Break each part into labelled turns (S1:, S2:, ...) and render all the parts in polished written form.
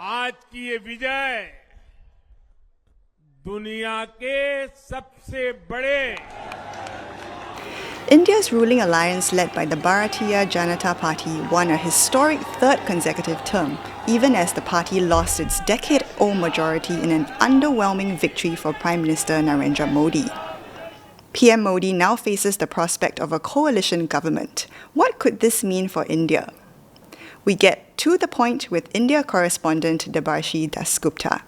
S1: आज की ये विजय दुनिया के सबसे बड़े
S2: India's ruling alliance led by the Bharatiya Janata Party won a historic third consecutive term, even as the party lost its decade-old majority in an underwhelming victory for Prime Minister Narendra Modi. PM Modi now faces the prospect of a coalition government. What could this mean for India? We get to the point with India correspondent Debarshi Dasgupta.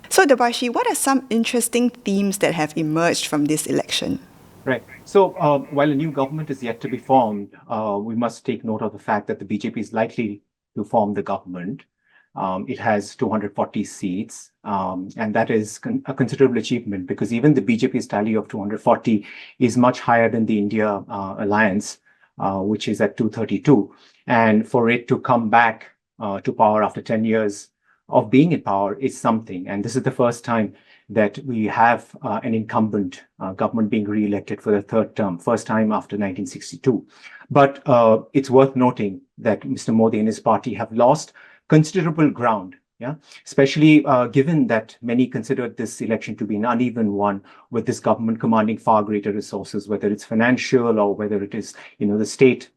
S2: So Debarshi, what are some interesting themes that have emerged from this election?
S3: Right. So while a new government is yet to be formed, we must take note of the fact that the BJP is likely to form the government. It has 240 seats, and that is a considerable achievement because even the BJP's tally of 240 is much higher than the India alliance, which is at 232. And for it to come back to power after 10 years of being in power is something. And this is the first time that we have an incumbent government being re-elected for the third term, first time after 1962. But it's worth noting that Mr. Modi and his party have lost considerable ground, especially given that many considered this election to be an uneven one, with this government commanding far greater resources, whether it's financial or whether it is, the state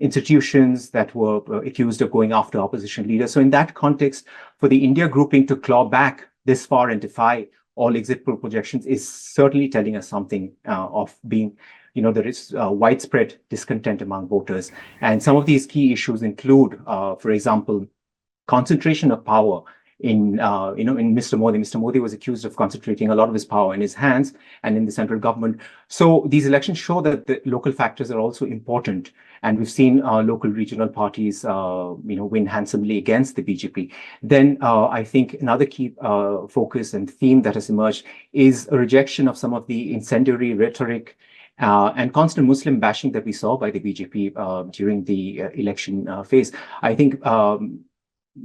S3: institutions that were accused of going after opposition leaders. So in that context, for the India grouping to claw back this far and defy all exit poll projections is certainly telling us something of being, there is widespread discontent among voters. And some of these key issues include, for example, concentration of power in Mr. Modi. Mr. Modi was accused of concentrating a lot of his power in his hands and in the central government. So these elections show that the local factors are also important. And we've seen local regional parties, win handsomely against the BJP. Then I think another key focus and theme that has emerged is a rejection of some of the incendiary rhetoric and constant Muslim bashing that we saw by the BJP during the election phase. I think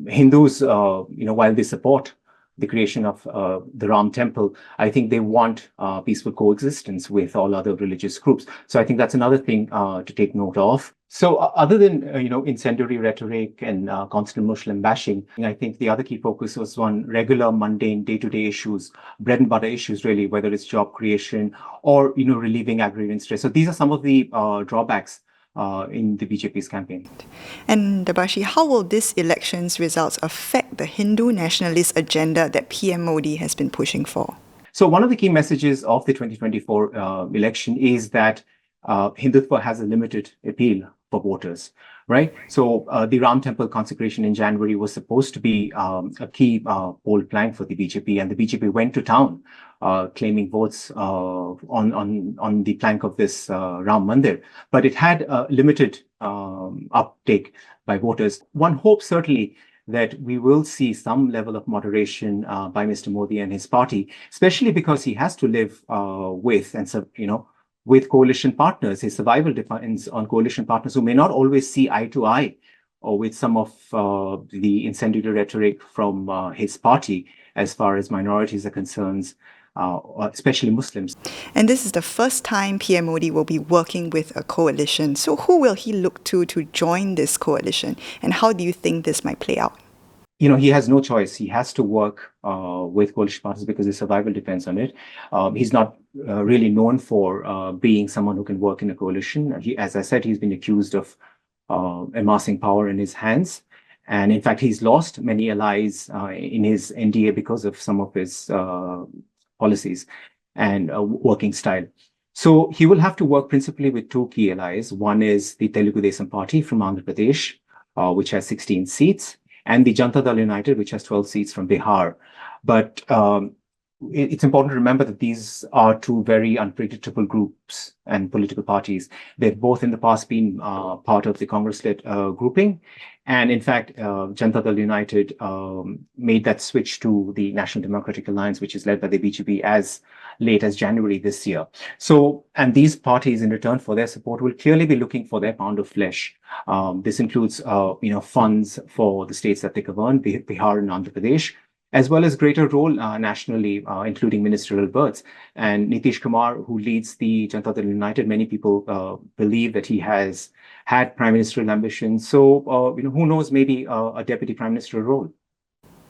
S3: Hindus, while they support the creation of the Ram temple, I think they want peaceful coexistence with all other religious groups. So I think that's another thing to take note of. So other than, incendiary rhetoric and constant Muslim bashing, I think the other key focus was on regular, mundane, day-to-day issues, bread and butter issues, really, whether it's job creation or, relieving agrarian stress. So these are some of the drawbacks in the BJP's campaign.
S2: And Debarshi, how will this election's results affect the Hindu nationalist agenda that PM Modi has been pushing for?
S3: So one of the key messages of the 2024 election is that Hindutva has a limited appeal for voters, right? So the Ram temple consecration in January was supposed to be a key poll plank for the BJP, and the BJP went to town claiming votes on the plank of this Ram Mandir, but it had a limited uptake by voters. One hopes certainly that we will see some level of moderation by Mr. Modi and his party, especially because he has to live with coalition partners. His survival depends on coalition partners who may not always see eye to eye or with some of the incendiary rhetoric from his party as far as minorities are concerned, especially Muslims.
S2: And this is the first time PM Modi will be working with a coalition. So who will he look to join this coalition? And how do you think this might play out?
S3: He has no choice. He has to work with coalition partners because his survival depends on it. He's not really known for being someone who can work in a coalition. As I said, he's been accused of amassing power in his hands. And in fact, he's lost many allies in his NDA because of some of his policies and working style. So he will have to work principally with two key allies. One is the Telugu Desam Party from Andhra Pradesh, which has 16 seats, and the Janata Dal United, which has 12 seats from Bihar. But it's important to remember that these are two very unpredictable groups and political parties. They've both in the past been part of the Congress-led grouping. And in fact, Janata Dal United made that switch to the National Democratic Alliance, which is led by the BJP as late as January this year. So, and these parties in return for their support will clearly be looking for their pound of flesh. This includes, funds for the states that they govern, Bihar and Andhra Pradesh, as well as greater role nationally, including ministerial berths. And Nitish Kumar, who leads the Janata Dal United, many people believe that he has had prime ministerial ambitions. So, who knows, maybe a deputy prime minister role.